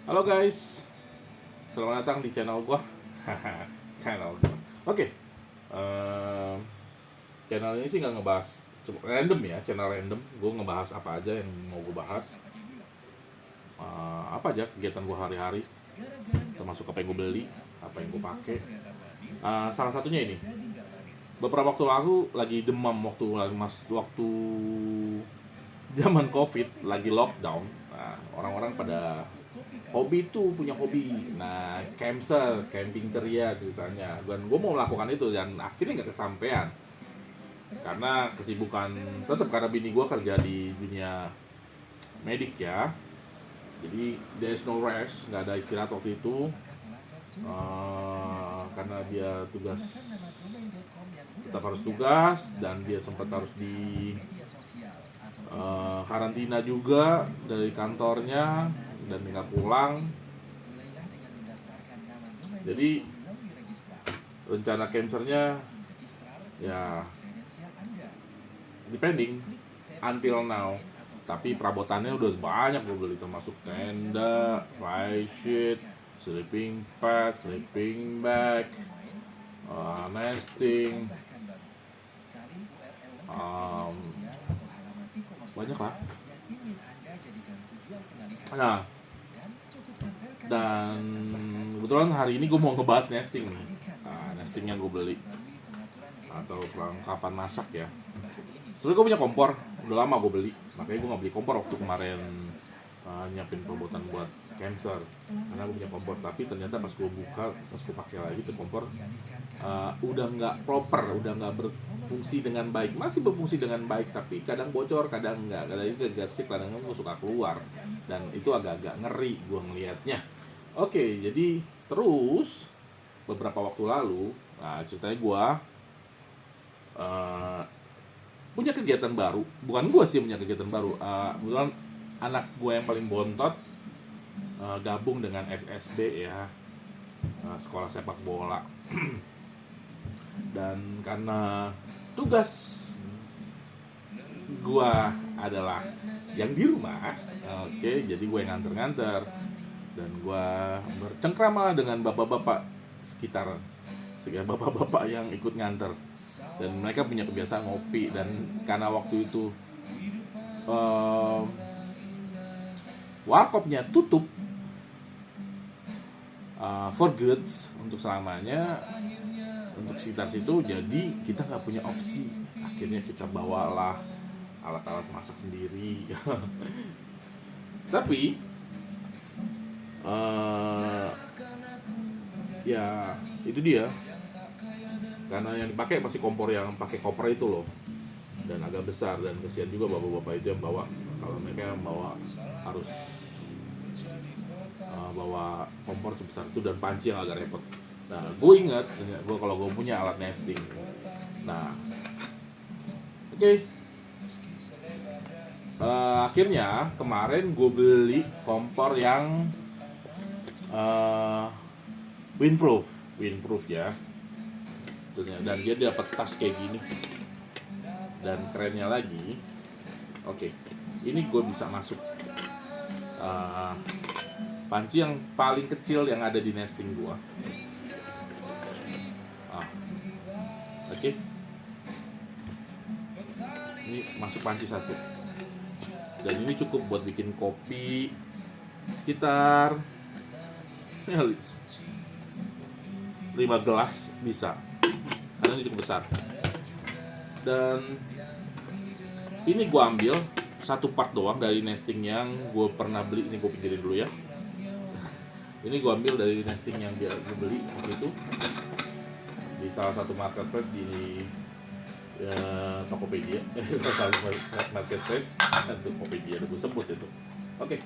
Halo guys, selamat datang di channel gua. Channel gua. Oke, ehm, channel ini sih nggak ngebahas, cuma random ya, channel random. Gue ngebahas apa aja yang mau gue bahas. Apa aja kegiatan gue hari-hari, termasuk apa yang gue beli, apa yang gue pakai. Salah satunya ini, beberapa waktu lalu lagi demam waktu zaman COVID lagi lockdown. Nah, orang-orang pada hobi tuh punya hobi. Nah, camping ceria ceritanya. Dan gue mau melakukan itu dan akhirnya nggak kesampaian karena kesibukan, tetap karena bini gue kerja di dunia medik ya. Jadi there is no rest, nggak ada istirahat waktu itu. Karena dia tetap harus tugas dan dia sempat harus di karantina juga dari kantornya dan tinggal pulang. Jadi rencana cancernya ya depending until now. Tapi perabotannya udah banyak gue beli, termasuk tenda, fly sheet, sleeping pad, sleeping bag, nesting, um, banyak lah. Nah, dan kebetulan hari ini gue mau ngebahas nesting nih. Nesting yang gue beli atau perlengkapan masak ya. Sebenernya gue punya kompor, udah lama gue beli, makanya gue nggak beli kompor waktu kemarin nyiapin perabotan buat cancer. Karena gue punya kompor, tapi ternyata pas gue buka, pas gue pakai lagi tuh kompor udah nggak proper, udah nggak berfungsi dengan baik. Masih berfungsi dengan baik, tapi kadang bocor, kadang enggak. Kadang itu gasik, kadang gue suka keluar, dan itu agak-agak ngeri gue ngelihatnya. Oke, jadi terus beberapa waktu lalu, ceritanya gue punya kegiatan baru. Bukan gue sih yang punya kegiatan baru. Kebetulan anak gue yang paling bontot gabung dengan SSB ya, sekolah sepak bola. Dan karena tugas gue adalah yang di rumah, oke, jadi gue yang nganter-nganter dan gue bercengkrama dengan bapak-bapak sekitar bapak-bapak yang ikut nganter, dan mereka punya kebiasaan ngopi. Dan karena waktu itu warkopnya tutup for goods untuk selamanya untuk sekitar situ, jadi kita nggak punya opsi. Akhirnya kita bawalah alat-alat masak sendiri. Tapi ya itu dia, karena yang dipakai masih kompor yang pakai koper itu loh, dan agak besar, dan kesian juga bapak-bapak itu yang bawa. Kalau mereka bawa harus bawa kompor sebesar itu dan panci yang agak repot. Nah, gue ingat gue kalau gue punya alat nesting. Nah, oke. Akhirnya kemarin gue beli kompor yang windproof ya. Dan dia dapat tas kayak gini. Dan kerennya lagi, oke, ini gue bisa masuk panci yang paling kecil yang ada di nesting gue. Oke, ini masuk panci satu, dan ini cukup buat bikin kopi sekitar 5 gelas bisa, karena ini cukup besar. Dan ini gue ambil satu part doang dari nesting yang gue pernah beli. Ini gue pikirin dulu ya. Ini gue ambil dari nesting yang gue beli waktu itu di salah satu marketplace di Tokopedia. Salah satu marketplace Tokopedia, udah gue sebut itu. Oke.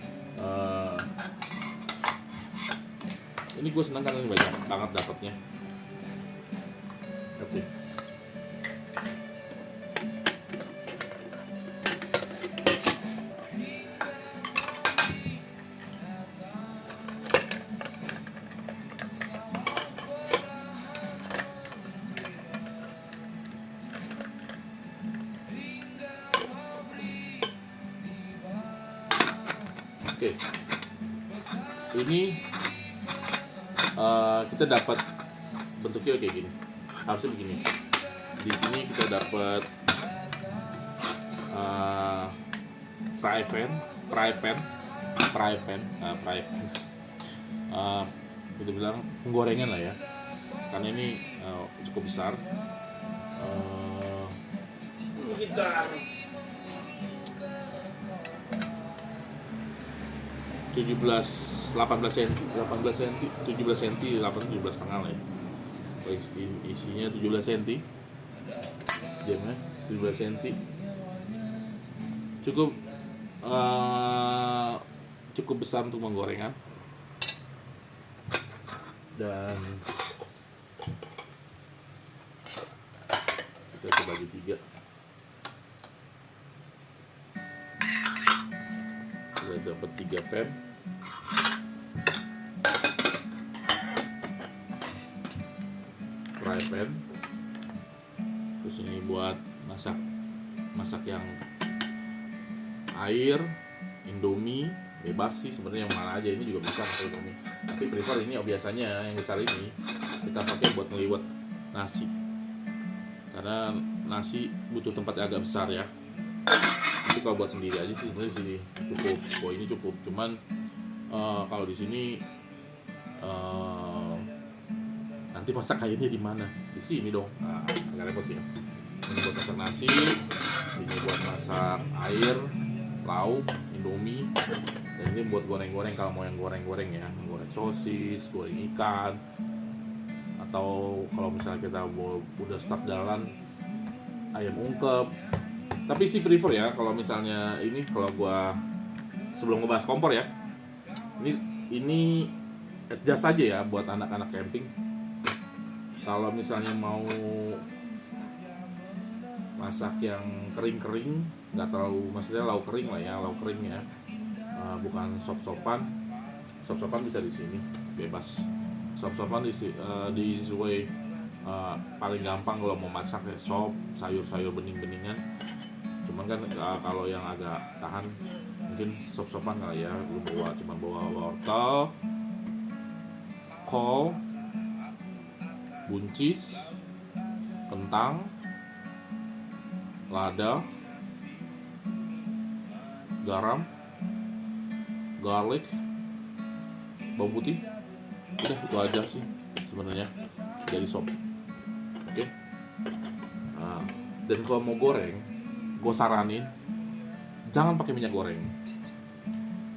Ini gue senang karena ini banyak banget dapatnya. Oke. Oke. ini kita dapat bentuknya kayak gini, harusnya begini. Di sini kita dapat fry pan, kita bilang penggorengan lah ya, karena ini cukup besar. Sekitar 18 cm, 17 cm, 17 setengah lah ya. Isinya 17 cm, jamnya 17 cm, cukup besar untuk penggorengan. Dan kita coba bagi 3. Kita dapat 3 pan. Fry pan. Terus ini buat masak yang air, Indomie, bebas sih sebenarnya yang mana aja, ini juga bisa pakai Indomie. Tapi prefer ini biasanya yang besar ini kita pakai buat ngeliwet nasi. Karena nasi butuh tempat yang agak besar ya. Tapi kalau buat sendiri aja sih sebenarnya sini cukup. Oh ini cukup. Cuman kalau di sini nanti masak kayaknya di mana? Di sini dong. Nah, agak repot sih ya. Ini buat masak nasi, ini buat masak air, lauk, Indomie, dan ini buat goreng-goreng kalau mau yang goreng-goreng ya, goreng sosis, goreng ikan, atau kalau misalnya kita udah start jalan ayam ungkep. Tapi sih prefer ya kalau misalnya ini, kalau gua sebelum ngebahas kompor ya, ini adjust aja ya buat anak-anak camping. Kalau misalnya mau masak yang kering-kering, nggak terlalu, maksudnya lauk kering lah ya, lauk kering ya, bukan sop-sopan bisa di sini bebas. Sop-sopan di easy way, paling gampang kalau mau masak ya sop, sayur-sayur bening-beningan. Cuman kan kalau yang agak tahan mungkin sop-sopan kali ya, lu cuma bawa wortel, kol, buncis, kentang, lada, garam, garlic, bawang putih. Udah itu aja sih sebenarnya jadi sop. Oke. Nah, dan kalau mau goreng, gue saranin jangan pakai minyak goreng.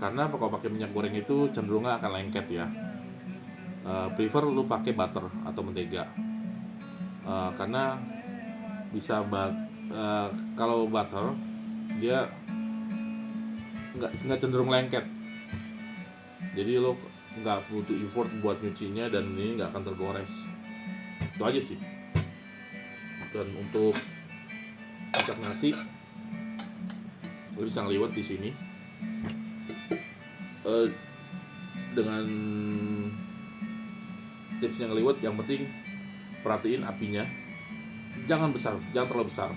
Karena kalau pakai minyak goreng itu cenderung akan lengket ya. Prefer lu pakai butter atau mentega. Karena bisa kalau butter dia nggak cenderung lengket, jadi lo nggak butuh effort buat nyucinya dan ini nggak akan tergores. Itu aja sih. Dan untuk masak nasi lo bisa ngeliwet di sini dengan tipsnya ngeliwet. Yang penting perhatiin apinya, jangan terlalu besar,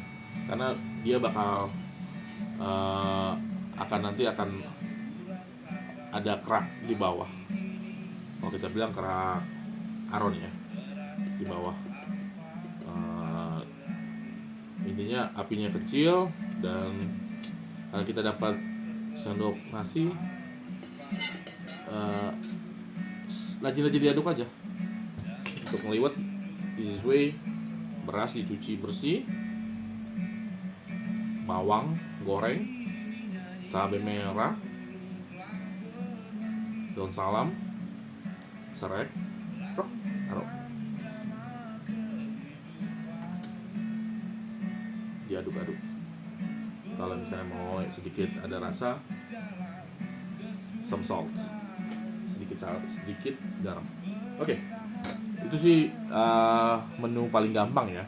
karena dia bakal akan ada kerak di bawah. Kalau kita bilang kerak aron ya di bawah. Intinya apinya kecil, dan kalau kita dapat sendok nasi, rajin-rajin diaduk aja. Untuk ngeliwet this way, beras dicuci bersih, bawang goreng, cabai merah, daun salam, serai, taruh, diaduk-aduk. Kalau misalnya mau sedikit ada rasa, some salt, sedikit garam. Oke. Itu sih menu paling gampang ya.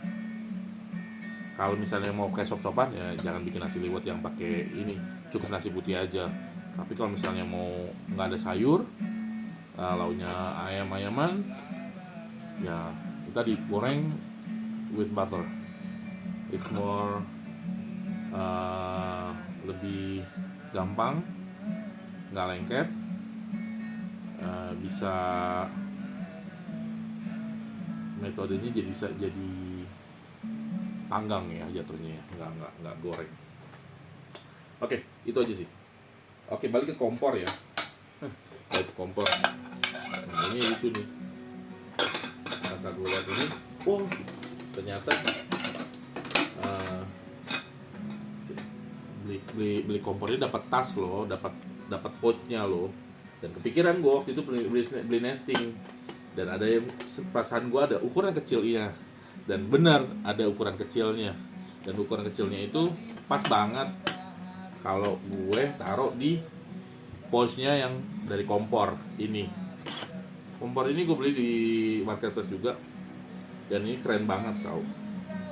Kalau misalnya mau kayak sop-sopan ya jangan bikin nasi liwet yang pakai ini, cukup nasi putih aja. Tapi kalau misalnya mau nggak ada sayur, lauknya ayam-ayaman, ya kita digoreng with butter. It's more lebih gampang, nggak lengket, bisa metodenya jadi panggang ya jatuhnya ya, nggak goreng. Oke, itu aja sih. Oke, balik ke kompor ya. Balik ke kompor. Nah, ini itu nih. Rasa gue lihat ini, oh ternyata beli kompornya dapat tas loh, dapat pouchnya loh. Dan kepikiran gue waktu itu beli nesting, dan ada yang perasaan gue ada ukuran kecilnya, dan benar ada ukuran kecilnya, dan ukuran kecilnya itu pas banget kalau gue taruh di pouchnya yang dari kompor ini. Kompor ini gue beli di marketplace juga, dan ini keren banget tau.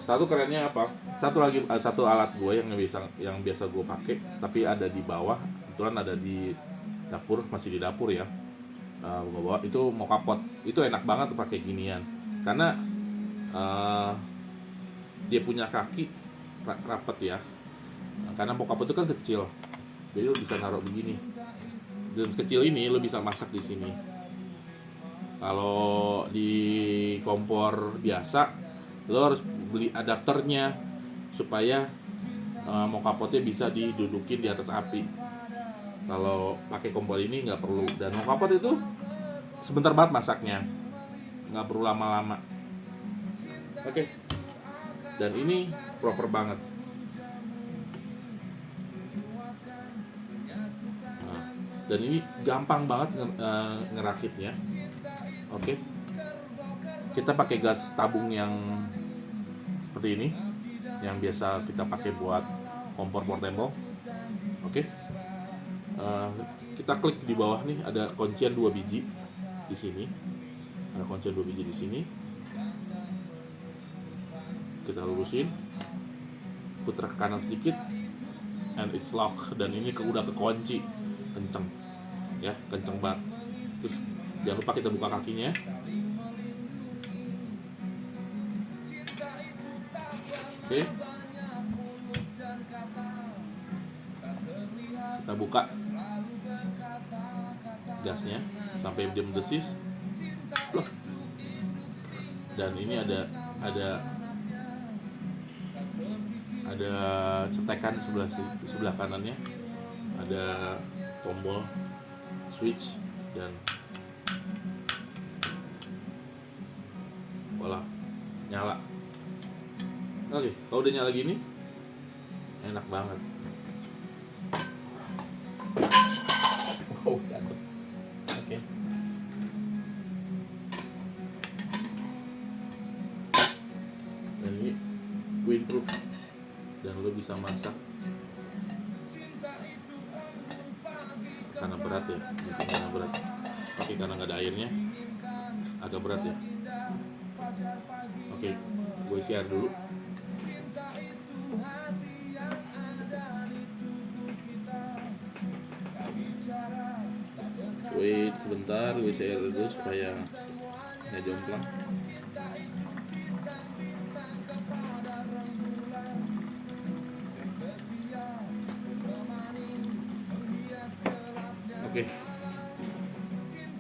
Satu kerennya apa? Satu alat gue yang biasa gue pakai, tapi ada di bawah, kebetulan ada di dapur, masih di dapur ya. Gue bawa itu mau kapot, itu enak banget tuh pakai ginian, karena dia punya kaki rapet ya. Karena mau kapot itu kan kecil, jadi lo bisa naruh begini, dan kecil ini lo bisa masak di sini. Kalau di kompor biasa lo harus beli adapternya supaya mau kapotnya bisa didudukin di atas api. Kalau pakai kompor ini nggak perlu, dan mau kapot itu sebentar banget masaknya, nggak perlu lama-lama. Oke. Dan ini proper banget. Nah, dan ini gampang banget ngerakitnya. Oke. Kita pakai gas tabung yang seperti ini, yang biasa kita pakai buat kompor portable. Oke. Kita klik di bawah nih, ada kuncian 2 biji di sini. Ada kuncian 2 biji di sini. Kita lurusin, putar ke kanan sedikit, and it's lock. Dan ini udah kekunci, kenceng ya, kenceng banget. Terus jangan lupa kita buka kakinya. Oke. Kita buka gasnya sampai dia mendesis. Loh. Dan ini ada cetekan di sebelah kanannya, ada tombol switch, dan voila, nyala. Oke, kalau udah nyala gini enak banget. Oh, jatuh. Oke. Dan ini windproof, dan lo bisa masak. Karena berat ya, karena berat. Oke, karena nggak ada airnya agak berat ya. Oke, gue share dulu. Wait sebentar, gue share dulu supaya nggak jomplang. Oke.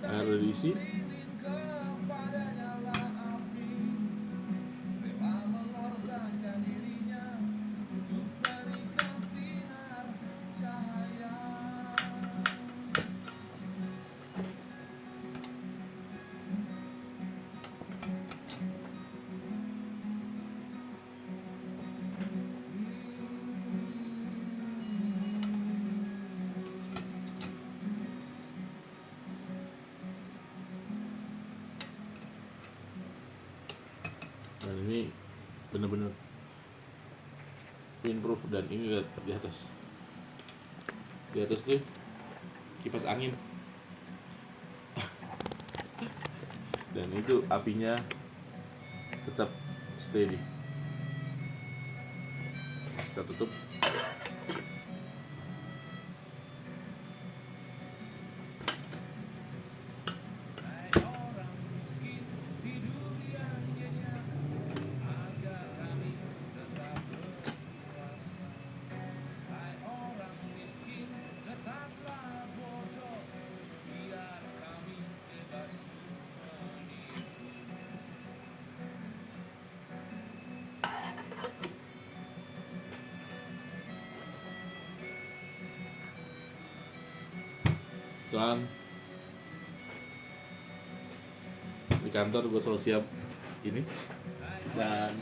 Air udah diisi. Dan ini bener-bener windproof, dan ini lihat di atas tuh kipas angin. Dan itu apinya tetap steady. Kita tutup. Kebetulan di kantor gue selalu siap ini, dan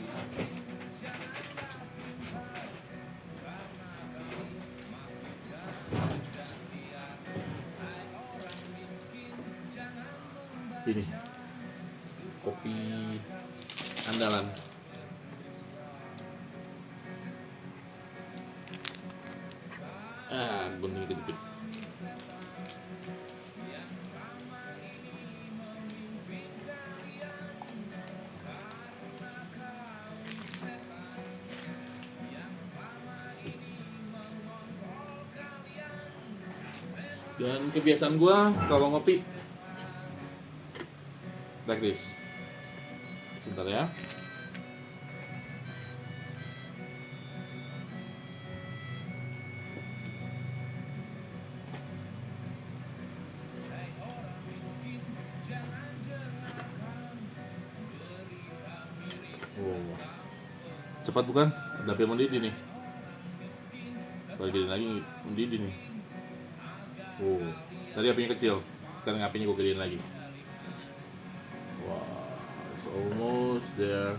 ini kopi andalan. Gunting dikit. Dan kebiasaan gue kalau ngopi like this. Sebentar ya. Oh, cepat bukan? Ada api mendidih nih. Kalau lagi mendidih nih. Oh, tadi apinya kecil, sekarang apinya gue gedein lagi. Wow, it's almost there.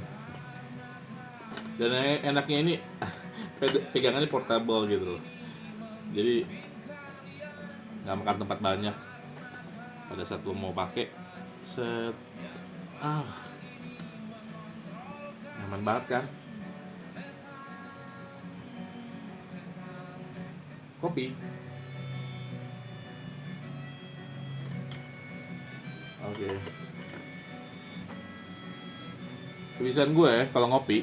Dan enaknya ini pegangannya portable gitu loh. Jadi nggak makan tempat banyak. Pada saat lo mau pakai, set, nyaman banget kan? Kopi. Oke. Kebiasaan gue kalau ngopi,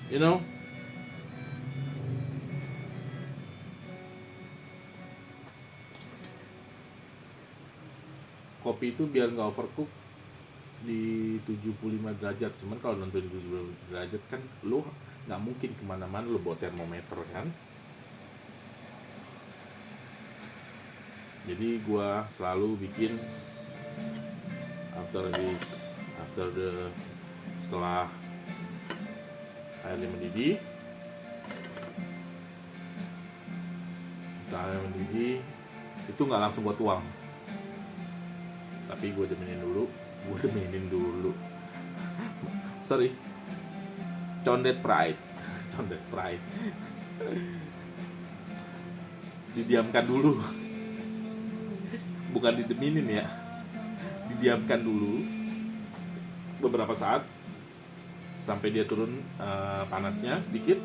you know, kopi itu biar nggak overcook di 75 derajat. Cuman kalau nonton di 75 derajat kan lo nggak mungkin kemana-mana lo bawa termometer kan. Jadi gue selalu bikin setelah airnya mendidih, itu nggak langsung gue tuang, tapi gue demenin dulu. Sorry, condet pride. Didiamkan dulu, bukan dideminin ya, didiamkan dulu beberapa saat sampai dia turun panasnya sedikit.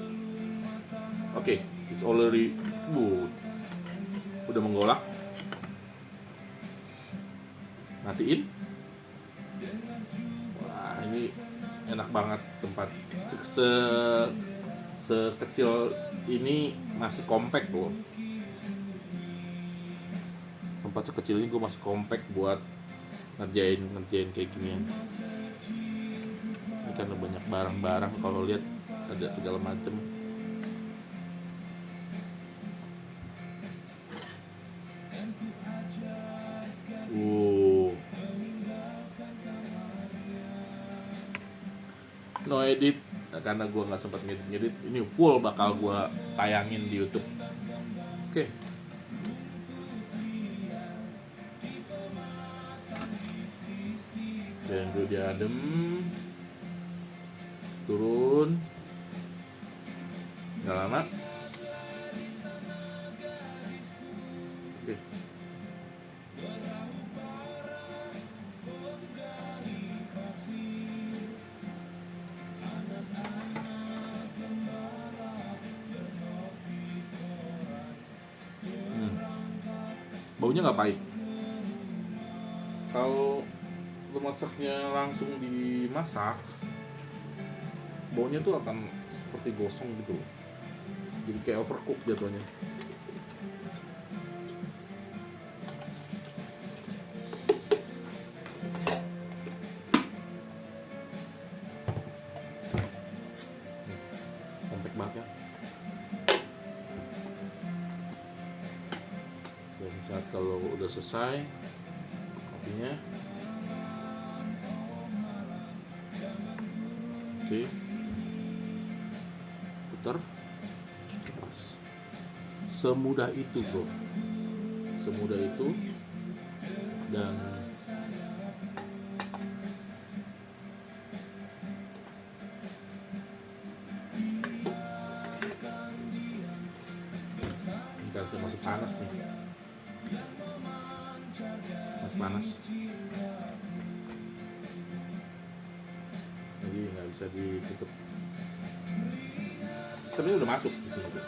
Oke, it's already udah menggolak. Matiin. Wah, ini enak banget tempat. Sekecil ini masih compact loh. Tempat sekecil ini gue masih compact buat ngerjain kayak ginian. Ini karena banyak barang-barang, kalau lihat ada segala macem. No edit, karena gue nggak sempat ngedit. Ini full bakal gue tayangin di YouTube. Oke. Dan dulu dia adem, turun, nggak lama. Oke. Baunya nggak pahit. Kalau masaknya langsung dimasak, baunya tuh akan seperti gosong gitu, jadi kayak overcook jatuhnya. Kompak banget ya. Dan saat kalau udah selesai kopinya, oke, putar, pas. Semudah itu bro. semudah itu. Dan ini kan masih panas nih, masih panas, jadi nggak bisa ditutup. Sebenarnya udah masuk di sini.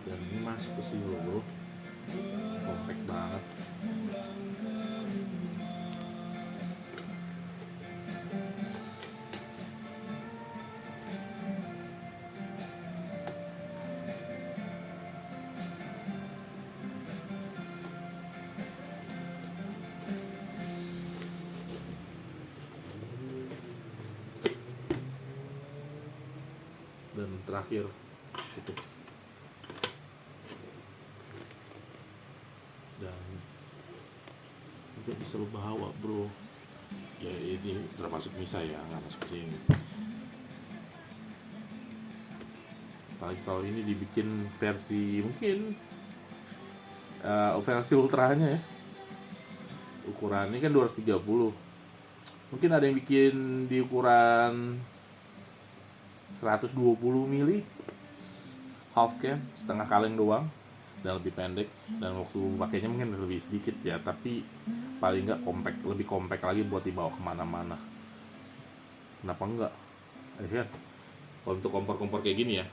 Dan ini masuk ke sini loh bro, compact banget. Dan terakhir tutup. Dan juga bisa lo bawa bro, ya ini termasuk misa ya, nggak masuk sini. Apalagi kalau ini dibikin versi mungkin versi ultranya ya, ukurannya kan 230, mungkin ada yang bikin di ukuran 120 mili, half can, setengah kaleng doang, dan lebih pendek, dan waktu pakainya mungkin lebih sedikit ya, tapi paling nggak compact, lebih compact lagi buat dibawa kemana-mana. Kenapa enggak? Kan kalau untuk kompor-kompor kayak gini ya,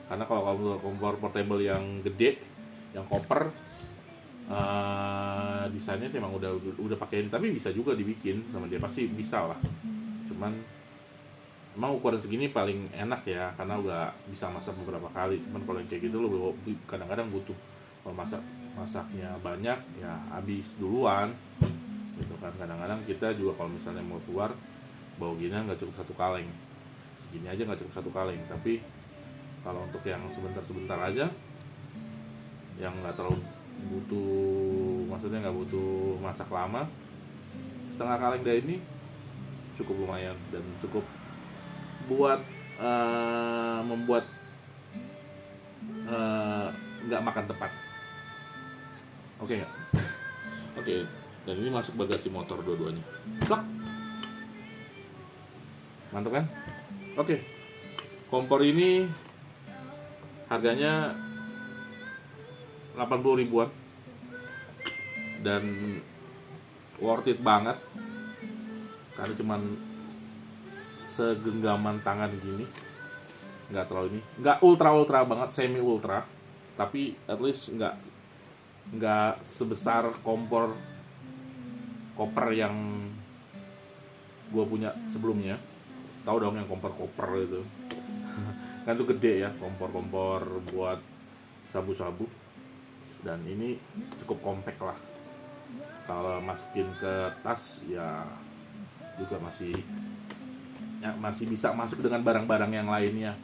karena kalau kamu kompor portable yang gede, yang koper, desainnya sih emang udah pakein, tapi bisa juga dibikin sama dia, pasti bisa lah. Cuman emang ukuran segini paling enak ya, karena udah bisa masak beberapa kali. Cuman kalau yang kayak gitu lo kadang-kadang butuh, kalau masaknya banyak ya habis duluan gitu kan. Kadang-kadang kita juga kalau misalnya mau keluar bawa gini nggak cukup satu kaleng, segini aja nggak cukup satu kaleng. Tapi kalau untuk yang sebentar-sebentar aja, yang nggak terlalu butuh, maksudnya nggak butuh masak lama, setengah kaleng dari ini cukup lumayan dan cukup buat membuat nggak makan tepat. Oke nggak? Oke. Dan ini masuk bagasi motor dua-duanya. Plak. Mantap kan? Oke. Kompor ini harganya 80 ribuan dan worth it banget, karena cuman segenggaman tangan gini, nggak terlalu ini, nggak ultra banget, semi ultra, tapi at least nggak sebesar kompor koper yang gue punya sebelumnya. Tahu dong yang kompor koper itu kan tuh gede ya, kompor buat sabu-sabu. Dan ini cukup compact lah, kalau masukin ke tas ya juga masih bisa masuk dengan barang-barang yang lainnya.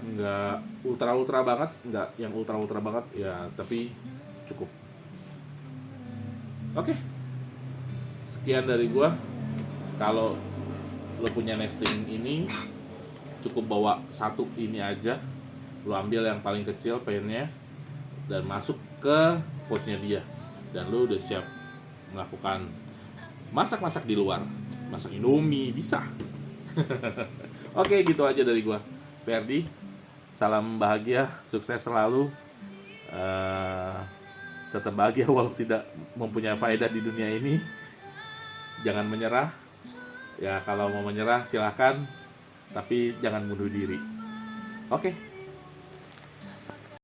Nggak ultra banget, nggak yang ultra banget ya, tapi cukup. Oke. Sekian dari gua. Kalau lo punya nesting ini, cukup bawa satu ini aja, lo ambil yang paling kecil pennya dan masuk ke pouchnya dia, dan lo udah siap melakukan masak di luar, masak Indomie bisa. Oke, gitu aja dari gua, Ferdi. Salam bahagia, sukses selalu, tetap bahagia walau tidak mempunyai faedah di dunia ini. Jangan menyerah ya, kalau mau menyerah silahkan, tapi jangan bunuh diri. Oke.